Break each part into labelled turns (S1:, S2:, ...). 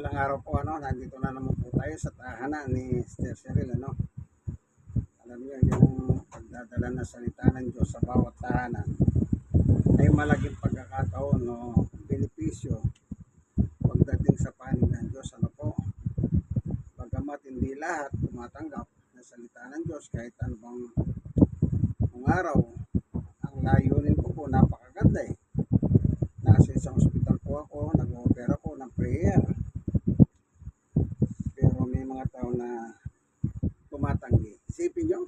S1: Mapagpalang araw po, nandito na naman po tayo sa tahanan ni Sister Cheryl, Alam niyo, yung pagdadala ng salita ng Diyos sa bawat tahanan ay malaking pagkakataon, benepisyo pagdating sa panig ng Diyos, Bagamat hindi lahat tumatanggap ng salita ng Diyos kahit ano bang araw, ang layunin ko po napakaganda Nasa isang ospital po ako, nag-opera po ng prayer. Pero may mga tao na tumatanggi. Isipin nyo,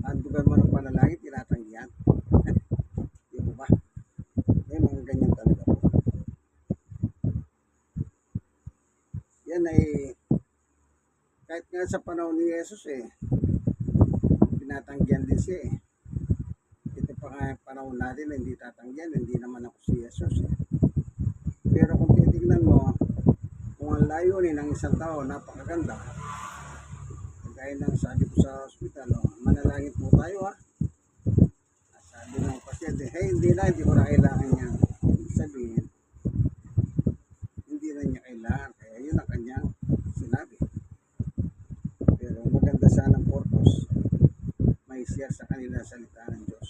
S1: handugan mo ng panalangin, tinatanggihan. Di ba? May mga ganyan talaga po. Yan ay, kahit nga sa panahon ni Jesus tinatanggihan din siya Ito pa nga yung panahon natin na hindi tatanggihan, hindi naman ako si Jesus Pero kung titignan mo, kung ang layunin ng isang tao, napakaganda. Kagaya ng sabi ko sa ospital, manalangin po tayo Sabi ng pasyente, hindi ko na kailangan yan. Ibig sabihin, hindi na niya kailangan. Kaya yun ang kanyang sinabi. Pero maganda sana ang purpose. May share sa kanila salita ng Diyos.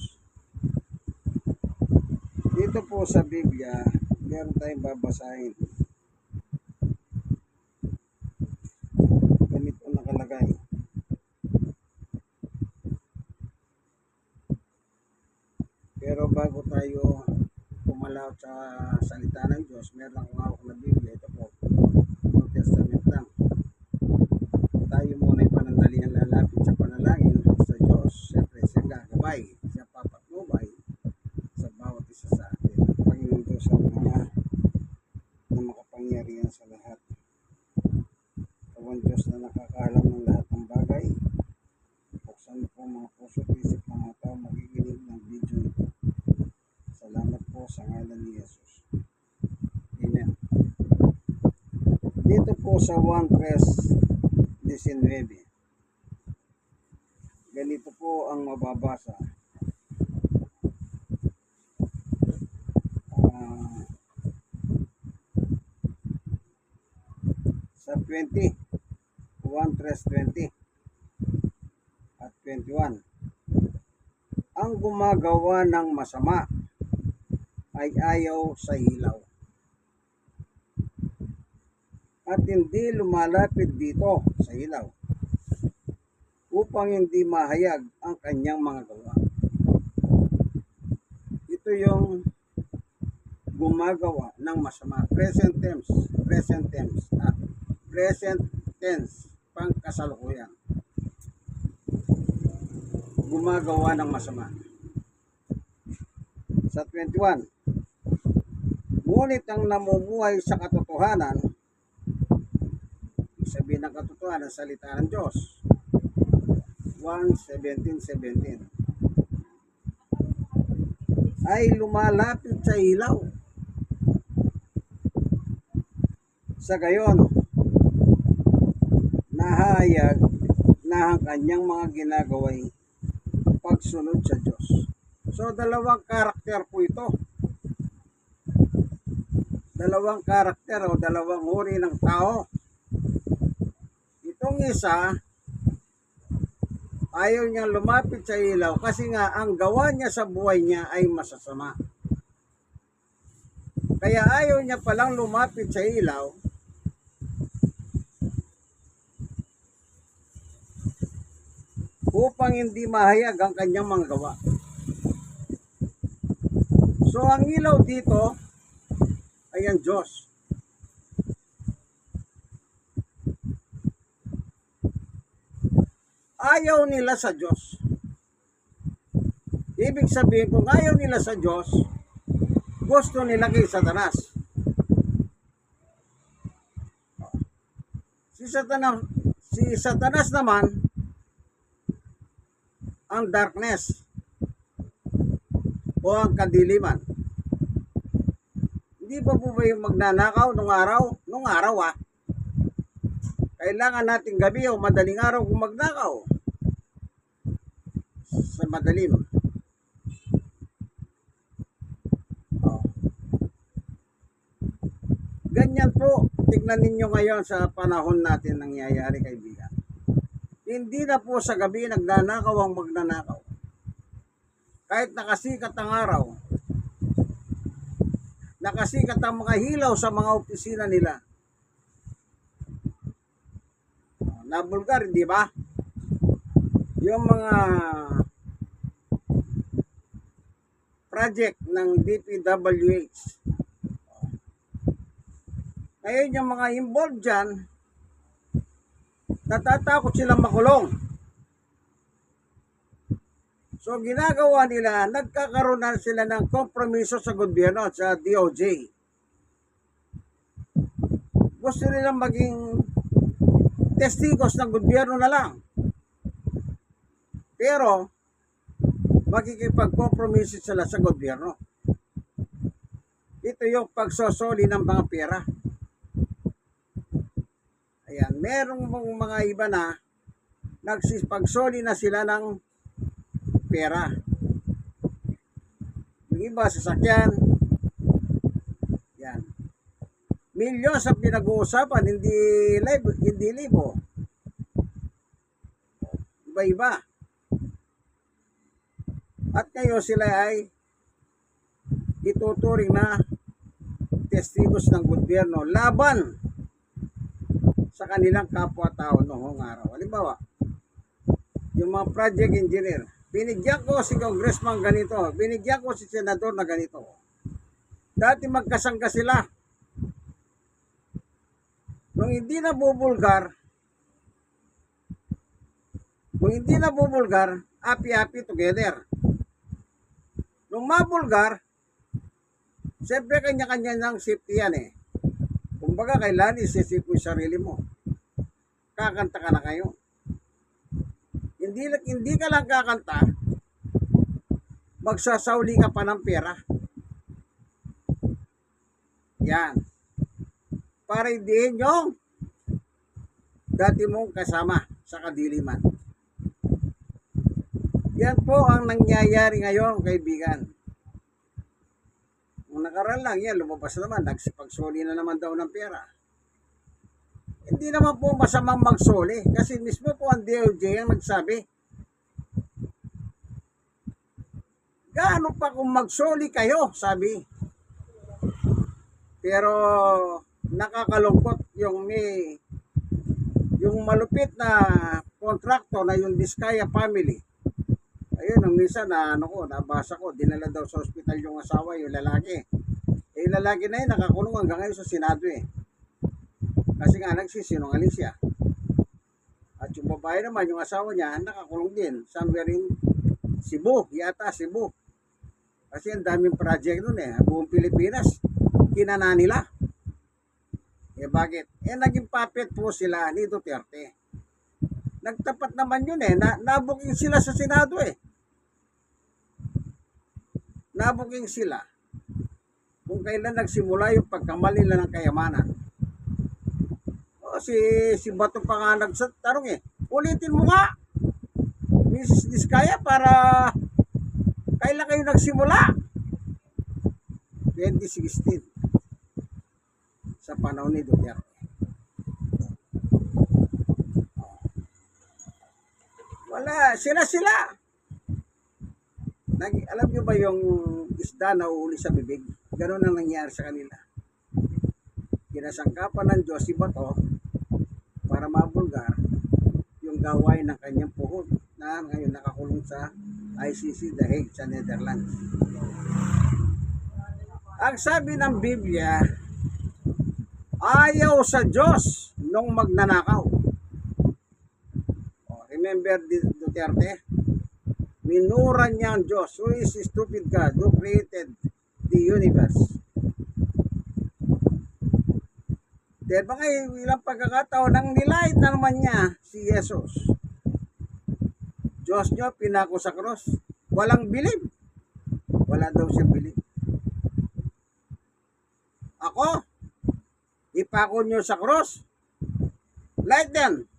S1: Dito po sa Biblia, meron tayong babasahin. Ganito nakalagay. Pero bago tayo pumalaw sa salita ng Diyos, meron akong hawak na Biblia. Ito po, New Testament lang. Tayo muna ay panandalian lalapit sa panalangin sa Diyos. Siyempre, siya gagabay, siya papatnubay sa bawat isa sa atin. Panginoon Diyos ang Ama na makapangyarihan sa lahat. Kawan Diyos na nakakaalam ng lahat ng bagay. Buksan po mga puso at isip ng mga tao magiginig ng video ito. Salamat po sa ngalan ni Jesus. Amen. Dito po sa 1:19, ganito po ang mababasa. Sa 20, 1:20 at 21. Ang gumagawa ng masama ay ayaw sa ilaw at hindi lumalapit dito sa ilaw upang hindi mahayag ang kanyang mga gawa. Ito yung gumagawa ng masama. Present tense, pangkasalukuyan. Gumagawa ng masama. Sa 21, ngunit ang namumuhay sa katotohanan, sabihin ng katotohanan, salita ng Diyos. 1:17 ay lumalapit sa ilaw. Sa gayon, nahayag na ang kanyang mga ginagaway pagsunod sa Diyos. So, dalawang karakter po ito. Dalawang karakter o dalawang uri ng tao. Itong isa, ayaw niyang lumapit sa ilaw kasi nga ang gawa niya sa buhay niya ay masasama. Kaya ayaw niya palang lumapit sa ilaw upang hindi mahayag ang kanyang mga gawa. So ang ilaw dito ay ang Diyos. Ayaw nila sa Diyos. Ibig sabihin, kung ayaw nila sa Diyos, gusto nila kay Satanas. Si Satanas naman, ang darkness o ang kadiliman. Hindi ba po yung magnanakaw nung araw? Nung araw Kailangan natin gabi o madaling araw kung magnakaw. Sa madalim. Ganyan po tignan ninyo ngayon sa panahon natin nangyayari, kaibigan. Hindi na po sa gabi nagnanakaw ang magnanakaw. Kahit nakasikat ang araw, nakasikat ang mga hilaw sa mga opisina nila. Nabulgar, di ba? Yung mga project ng DPWH. Ngayon yung mga involved dyan, natatakot silang makulong. So ginagawa nila, nagkakaroon na sila ng kompromiso sa gobyerno at sa DOJ. Gusto nilang maging testigos ng gobyerno na lang. Pero, makikipag-kompromiso sila sa gobyerno. Ito yung pagsosoli ng mga pera. Ayan, merong mga iba na nagsipagsoli na sila ng pera. Yung iba, sasakyan. Yan. Milyon sa pinag-uusapan, hindi libo. Iba-iba. At ngayon sila ay ituturing na testigos ng gobyerno laban sa kanilang kapwa-tao noong araw. Halimbawa, yung mga project engineer, binigyan ko si congressman ganito, binigyan ko si senador na ganito. Dati magkasangka sila. Nung hindi na bubulgar, happy together. Nung mabulgar, siyempre kanya-kanya ng safety yan eh. Kumbaga kailan isisip mo yung sarili mo. Kakanta ka na kayo. Hindi ka lang kakanta, magsasauli ka pa ng pera. Yan. Para idiin yung dati mong kasama sa kadiliman. Yan po ang nangyayari ngayon, kaibigan. Nung nakaraan lang yan, lumabas naman, nagsipagsoli na naman daw ng pera. Hindi naman po masamang magsoli kasi mismo po ang DOJ ang nagsabi. Gaano pa kung magsoli kayo, sabi. Pero nakakalungkot yung malupit na kontrakto na yung Diskaya family. Ayun, nung minsan nabasa ko, dinala daw sa ospital yung asawa, yung lalaki. Yung lalaki na yun, nakakulong hanggang ngayon sa Senado eh. Kasi nga, nagsisinungaling siya. At yung babae naman, yung asawa niya, nakakulong din. Somewhere in Cebu, Cebu. Kasi ang daming project nun eh. Buong Pilipinas, kinana nila. Eh bakit? Eh naging puppet po sila ni Duterte. Nagtapat naman yun eh. Nabuking sila sa Senado eh. Nabuking sila kung kailan nagsimula yung pagkamali nila ng kayamanan. O si Bato pa nga nagtanong eh. Ulitin mo nga, Mrs. Diskaya, para kailan kayo nagsimula? 2016 sa panahon ni Duterte. Wala, sila. Alam nyo ba yung isda na uuli sa bibig? Ganun ang nangyari sa kanila. Kinasangkapan ng Diyos si Bato para mabulgar yung gawain ng kanyang puhod na ngayon nakakulong sa ICC The Hague sa Netherlands. Ang sabi ng Biblia, ayaw sa Diyos nung magnanakaw. Remember Duterte? Minura niya ang Diyos. Who is stupid God who created the universe? Dahil ba kayo ilang pagkakataon nang nilait na naman niya si Jesus. Diyos niyo pinako sa cross. Walang bilib. Wala daw siyang bilib. Ako, ipako niyo sa cross. Light them.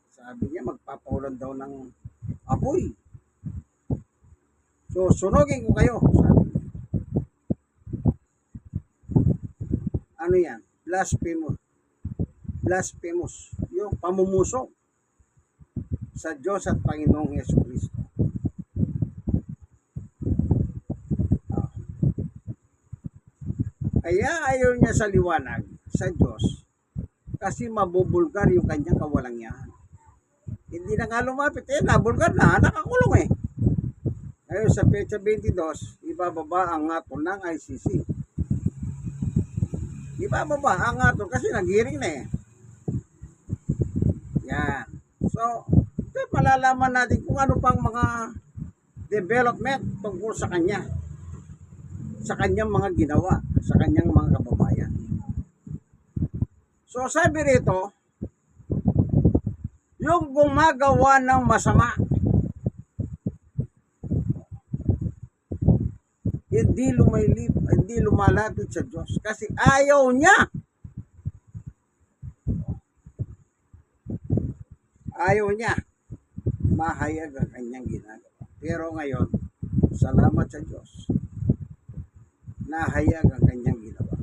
S1: Sabi niya, magpapaulan daw ng apoy. So, sunugin ko kayo. Sabi niya. Ano yan? Blasphemous. blasphemous, yung pamumusok sa Diyos at Panginoong Jesucristo. Kaya ayaw niya sa liwanag sa Diyos kasi mabubulgar yung kanyang kawalangian. Hindi na nga lumapit, nabulgar na, nakakulong eh. Ngayon sa petsa 22, ibababa ang ngatol ng ICC. Ibababa ang ngatol kasi nag-hearing na eh. Yan. So, ito malalaman natin kung ano pang mga development tungkol sa kanya. Sa kanyang mga ginawa, sa kanyang mga kababayan. So, sabi rito, yung gumagawa ng masama, hindi lumalapit sa Diyos kasi ayaw niya. Ayaw niya mahayag ang kanyang ginagawa. Pero ngayon, salamat sa Diyos, nahayag ang kanyang ginawa.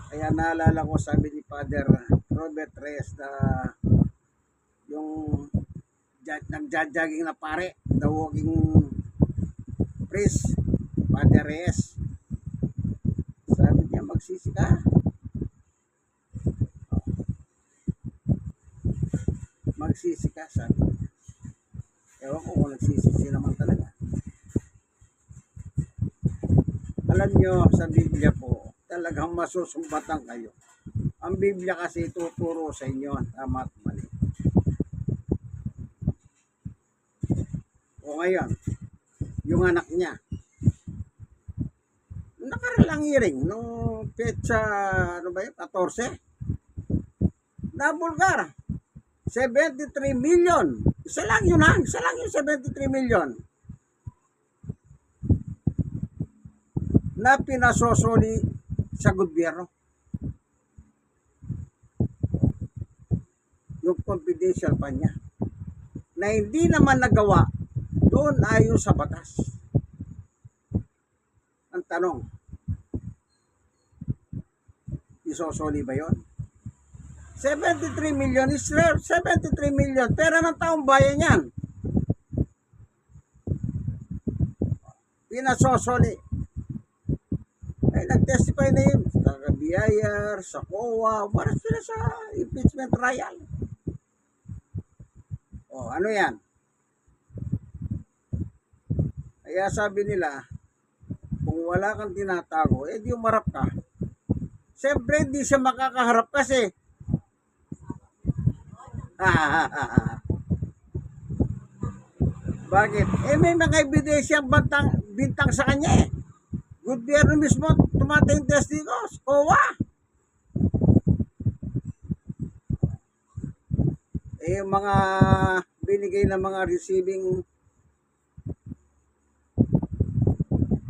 S1: Kaya naalala ko, sabi ni Father Robert Reyes na yung nagja-jogging na pare, the walking priest, Father Reyes. Sabi niya, magsisi ka. Magsisi ka, sabi niya. Ewan ko kung nagsisisi naman talaga. Alam nyo, sa Biblia po, talagang masusumbatan kayo. Ang Biblia kasi tuturo sa inyo ang tama at mali. O ngayon, yung anak niya, nakaralang hearing nung petsa, 14, nabulgar, 73 million. Isa lang yun ha, isa lang yung 73 million. Na pinasosoli sa gobyerno. Yung confidential pa niya. Na hindi naman nagawa doon ayon sa batas. Ang tanong, isosoli ba yun? 73 million is 73 million. Pera ng taong bayan yan. Pinasosoli. Ay, nag-testify na yun sa BIR, sa COA, para sila sa impeachment trial. O, ano yan? Kaya sabi nila, kung wala kang tinatago, di umarap ka. Siyempre, hindi siya makakaharap kasi. Bakit? May mga ebidensyang bintang sa kanya eh. Gobyerno mismo tumatayong testigos. COA. Yung mga binigay ng mga receiving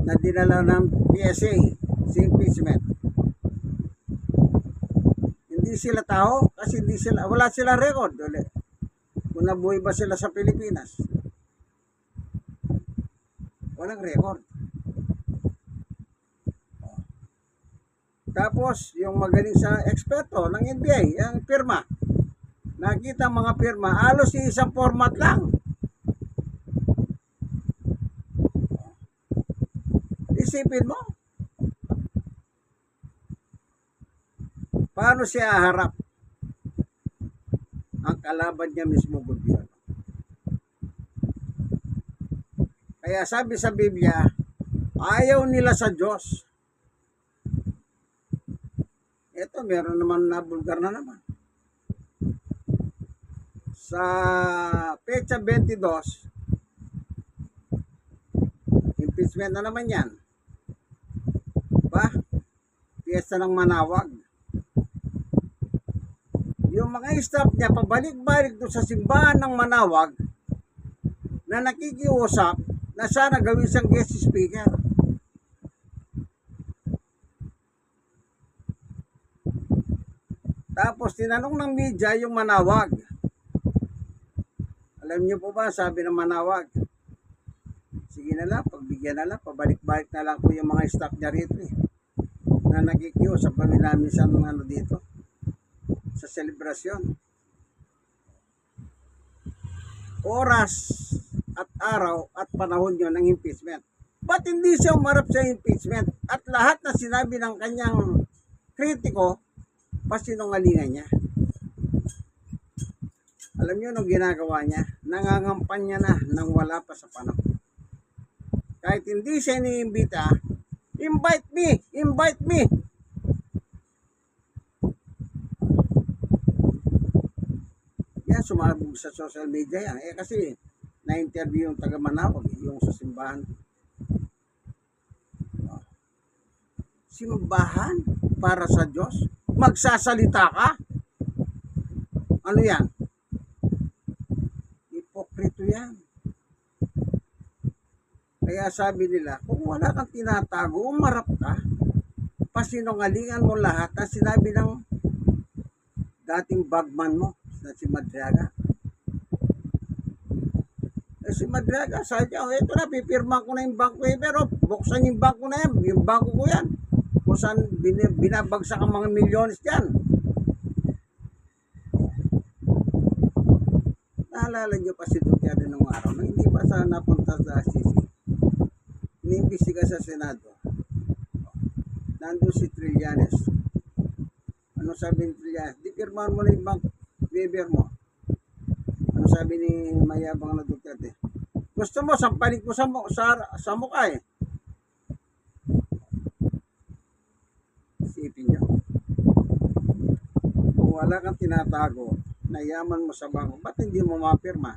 S1: na dinala ng PSA sa impeachment. Hindi sila tao kasi wala sila record. Kung nabuhay ba sila sa Pilipinas. Walang record. Tapos, yung magaling sa eksperto ng NBI, yung firma. Nakita mga firma, halos isang format lang. Isipin mo, paano siya harap ang kalaban niya mismo gobyerno? Kaya sabi sa Biblia, ayaw nila sa Diyos. Ito, meron naman na bulgar na naman. Sa petsa 22, impeachment na naman yan. Ba? Piyesta ng Manawag. Yung mga staff niya, pabalik-balik doon sa simbahan ng Manawag na nakikiusap na sana gawin siyang guest speaker. Tapos tinanong ng media yung Manawag. Alam niyo po ba, sabi ng Manawag, sige na lang, pagbigyan na lang, pabalik-balik na lang po yung mga staff niya rito eh. Na nakikiusap kami namin sa dito. selebrasyon. Oras at araw at panahon yun ng impeachment. Ba't hindi siya umarap sa impeachment? At lahat na sinabi ng kanyang kritiko, pasinungalingan niya. Alam niyo nung ginagawa niya, nangangampanya na nang wala pa sa panahon. Kahit hindi siya iniimbita, invite me, invite me. Yan, sumabog sa social media yan. Kasi na-interview yung taga Manawag, yung sa simbahan. Simbahan para sa Diyos? Magsasalita ka? Ano yan? Hipokrito yan. Kaya sabi nila, kung wala kang tinatago, umarap ka. Pasinungalingan mo lahat na sinabi ng dating bagman mo na si Madriaga. Si Madriaga, sabi niya, ito na, pipirma ko na yung bank waiver. Buksan yung banko na yan. Yung banko ko yan. Kung saan binabagsak ang mga milyones dyan. Naalala niyo pa si Duterte nung araw na hindi pa sa napunta sa ICC. Iniimbestiga sa Senado. Nandun si Trillanes. Ano sabi ni Trillanes? Di pirmahan mo na yung bank waiver mo. Ano sabi ni mayabang na Duterte? Gusto mo, sampalin ko sa mukha eh. Isipin nyo. Kung wala kang tinatago, na yaman mo sa bangko, ba't hindi mo mapirma?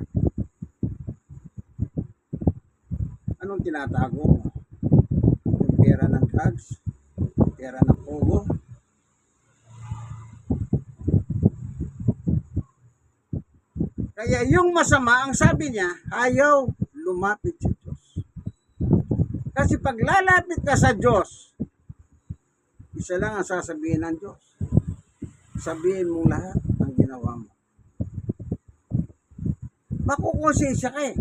S1: Anong tinatago mo? Yung pera ng drugs? Pera ng pogo? Kaya yung masama, ang sabi niya, ayaw lumapit sa Diyos. Kasi pag lalapit ka sa Diyos, isa lang ang sasabihin ng Diyos. Sabihin mo lahat ng ginawa mo. Makukonsensya ka eh.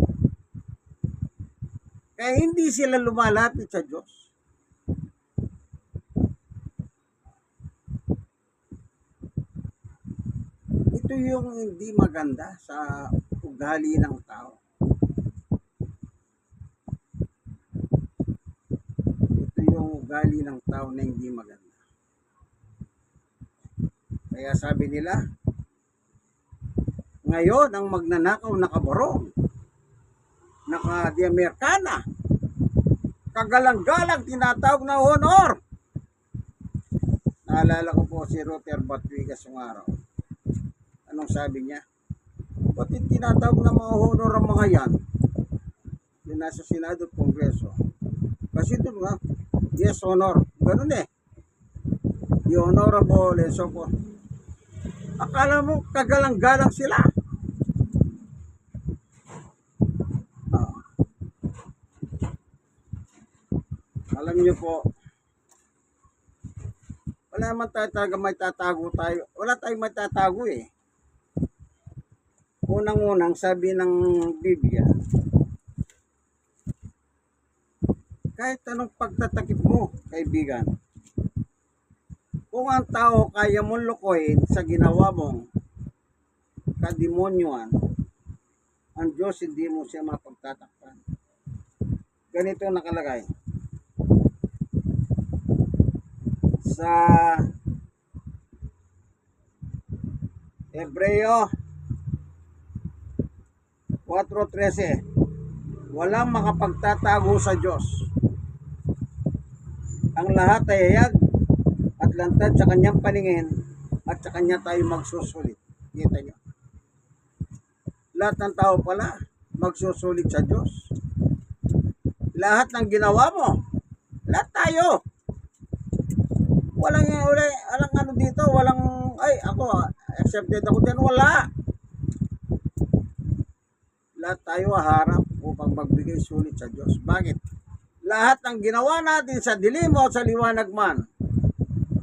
S1: Kaya hindi sila lumalapit sa Diyos. Ito yung hindi maganda sa ugali ng tao. Ito yung ugali ng tao na hindi maganda. Kaya sabi nila, ngayon ang magnanakaw nakabarong, naka-Amerikana, kagalang-galang tinatawag na honor. Naalala ko po si Ruther Batwigas ng araw. Anong sabi niya? Ba't tinatawag na mga honor ang mga yan? Yung nasa Senado at Kongreso. Kasi doon nga, yes, honor. Ganun eh. Yung honorable and so forth. Akala mo kagalang-galang sila. Alam niyo po, wala naman tayo talaga may tatago tayo. Wala tayong may tatago eh. Unang-unang sabi ng Biblia, kahit anong pagtatakip mo, kaibigan, kung ang tao kaya mong lukoyin sa ginawa mong kademonyoan, ang Diyos hindi mo siya mapagtatakpan. Ganito nakalagay sa Hebreo 4:13, walang makapagtatago sa Diyos. Ang lahat ay hayag at lantad sa kanyang paningin at sa kanya tayo magsusulit. Kita nyo? Lahat ng tao pala magsusulit sa Diyos. Lahat ng ginawa mo, lahat tayo. Walang ano dito, walang, ay, ako, accepted ako din, wala. Lahat tayo haharap upang magbigay sulit sa Diyos. Bakit? Lahat ng ginawa natin sa dilim o sa liwanag man,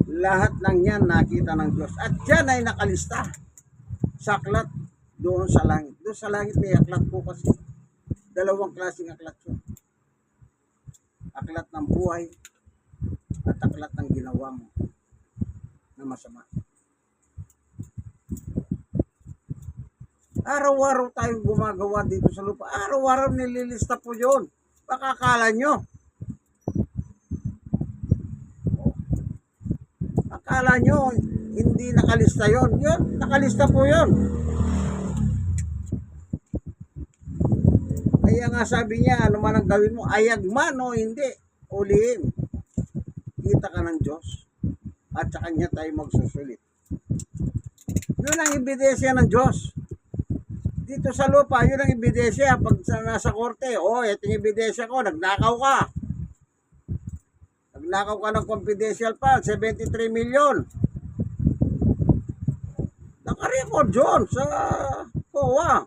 S1: lahat ng yan nakita ng Diyos. At yan ay nakalista sa aklat doon sa langit. Doon sa langit may aklat po kasi. Dalawang klaseng aklat yun. Aklat ng buhay at aklat ng ginawa mo na masama. Araw-araw tayong gumagawa dito sa lupa. Araw-araw nililista po yun. Baka akala nyo. Akala nyo, hindi nakalista yon. Yun, nakalista po yun. Kaya nga sabi niya, ano man ang gawin mo, ayag man o hindi, ulihin. Kita ka ng Diyos at sa Kanya tayo magsusulit. Yun ang ebidensya ng Diyos. Dito sa lupa, yun ang ebidensya. Pag nasa korte, ito yung ebidensya ko, nagnakaw ka. Nagnakaw ka ng confidential fund, 73 million. Naka-record yun sa COA.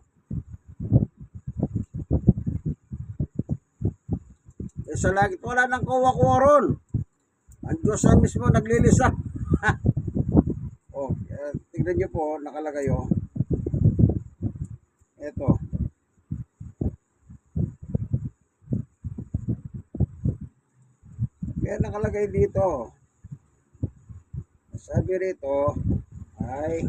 S1: Sa langit, wala nang COA ron. Ang Diyos na mismo naglilisa. Tignan nyo po, nakalagay Ito. Kaya nakalagay dito. Sabi rito ay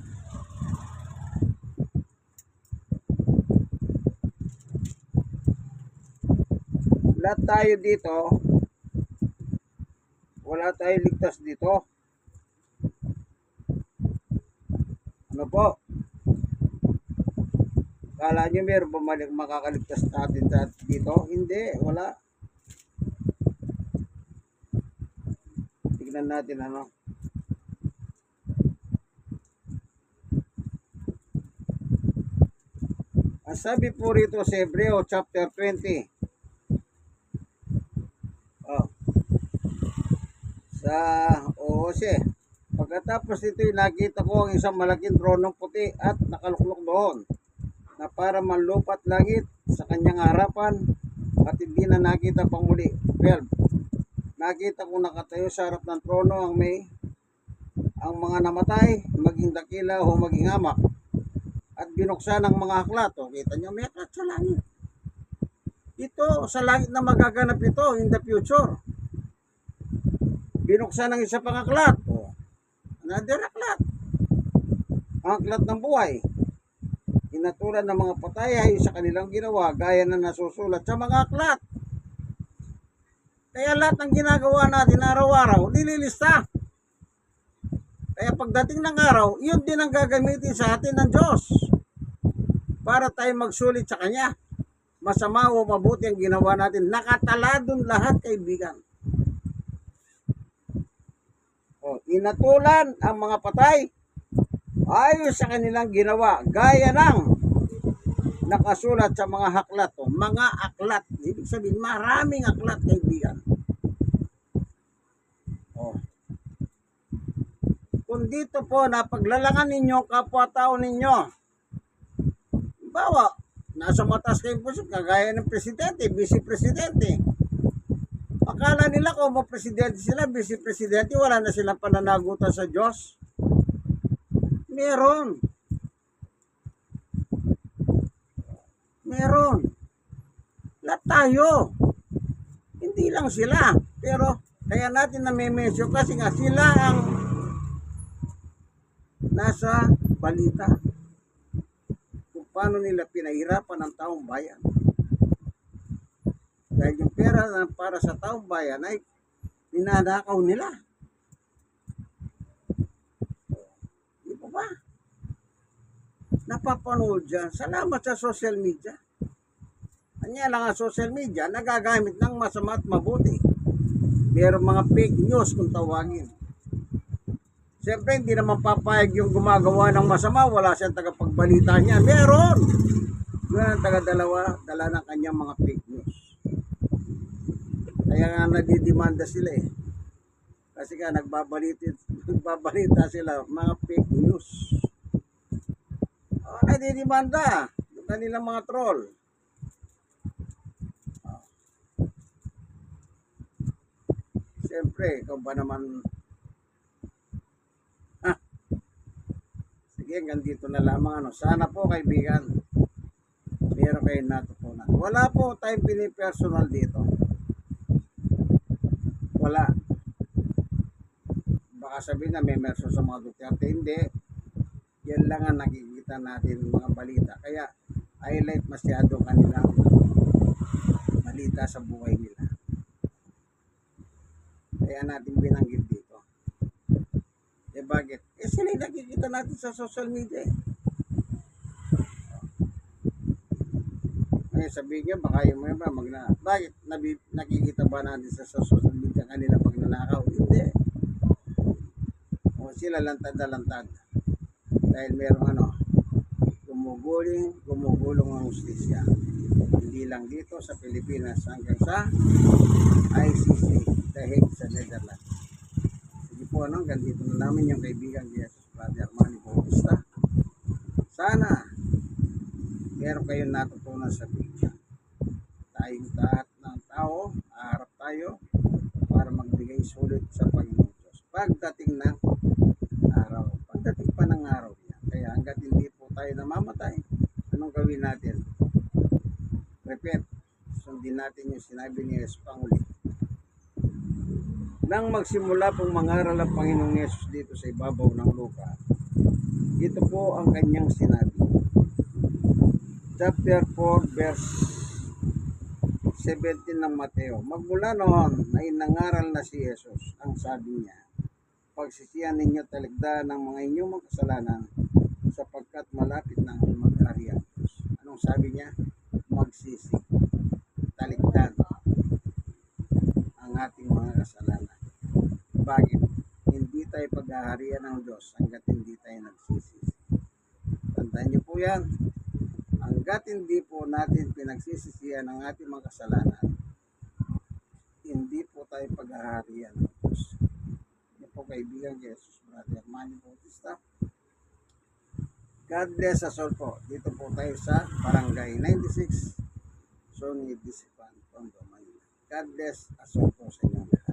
S1: lahat tayo dito, wala tayong ligtas dito. Ano po? Kala nyo meron bumalik makakaligtas natin dito? Hindi, wala. Tignan natin ano. Ang sabi po rito sa Hebreo chapter 20. Sa OOC. Pagkatapos ito'y nakita ko ang isang malaking tronong puti at nakaluklok doon na para manlupat langit sa kanyang harapan at hindi na nakita pang muli. 12. Nakita ko nakatayo sa harap ng trono ang mga namatay, maging dakila o maging hamak, at binuksan ang mga aklat. Kita nyo, may aklat sa langit. Ito, sa langit na magaganap ito in the future. Binuksan ang isa pang aklat. Another aklat. Ang aklat ng buhay. Inatulan ng mga patay ay sa kanilang ginawa, gaya na nasusulat sa mga aklat. Kaya lahat ng ginagawa natin araw-araw, nililista. Kaya pagdating ng araw, yun din ang gagamitin sa atin ng Diyos. Para tayo magsulit sa Kanya. Masama o mabuti ang ginawa natin. Nakatala dun lahat, kaibigan. Inatulan ang mga patay ayon sa kanilang ginawa, gaya ng nakasulat sa mga aklat. Mga aklat, ibig sabihin maraming aklat, kaibigan. Kung dito po napaglalangan ninyo kapwa-tao ninyo, bawa nasa mataas kayong posisyon, kagaya ng presidente, vice-presidente. Akala nila kung presidente sila, vice-presidente, wala na silang pananagutan sa Diyos. Meron. Lahat tayo. Hindi lang sila. Pero kaya natin na-mention kasi nga sila ang nasa balita kung paano nila pinahirapan ang taong bayan. Dahil yung pera na para sa taong bayan ay ninanakaw nila. Di ba ba? Napapanood dyan. Salamat sa social media. Kanya lang ang social media nagagamit ng masama at mabuti. Mayroong mga fake news kung tawagin. Siyempre, hindi naman papayag yung gumagawa ng masama. Wala siyang tagapagbalita niya. Meron! Yun ang taga-dala ng kanyang mga fake news. Kaya nga nadidimanda sila Kasi nga nagbabalita sila mga fake news. Nadidimanda yung kanilang mga troll. Siyempre, ikaw ba naman sige, hanggang dito na lamang Sana po kaibigan, meron kayong natutunan. Wala po tayong pinipersonal dito. Wala. Baka sabihin na may merso sa mga Duterte. Hindi. Yan lang ang nakikita. nakikita natin mga balita. Kaya highlight masyado kanilang balita sa buhay nila. Kaya natin binanggit dito. Eh bakit? Eh sila yung nakikita natin sa social media. Eh sabihin niya, baka yung mga bakit? Nakikita ba natin sa social media kanila pag nanakaw? Hindi. O sila lantad na lantad. Dahil merong gumugulong ang justisya. Hindi lang dito sa Pilipinas hanggang sa ICC, The Hague sa Netherlands. Sige po, ganito na namin yung kaibigan ni Jesus Brother Manny Bautista. Sana meron kayong natutunan sa video. Tayong lahat ng tao, aharap tayo para magbigay sulit sa Panginoon Diyos. Pagdating pa ng araw yan. Kaya hanggat hindi po tayo namamatay, anong gawin natin? Repeat, sundin natin yung sinabi ni Jesus pangulit. Nang magsimula pong mangaral ang Panginoong Yesus dito sa ibabaw ng lupa, ito po ang kanyang sinabi. Chapter 4, verse 17 ng Mateo. Magmula noon ay nangaral na si Jesus. Ang sabi niya, pagsisihan ninyo talikdan ng mga inyong mga kasalanan sapagkat malapit na ang maghari ang Diyos. Anong sabi niya? Magsisi. Talikdan ang ating mga kasalanan. Bakit? Hindi tayo paghaharian ng Diyos hanggat hindi tayo nagsisi. Tandaan niyo po yan. Hanggat hindi po natin pinagsisisihan ang ating mga kasalanan, hindi po tayo paghaharian ng Diyos. Yan po kaibigan Jesus Brother Manny Bautista. God bless us all po. Dito po tayo sa Barangay 96, Sony Disipan, Tondo, Manila. God bless us all po sa inyo.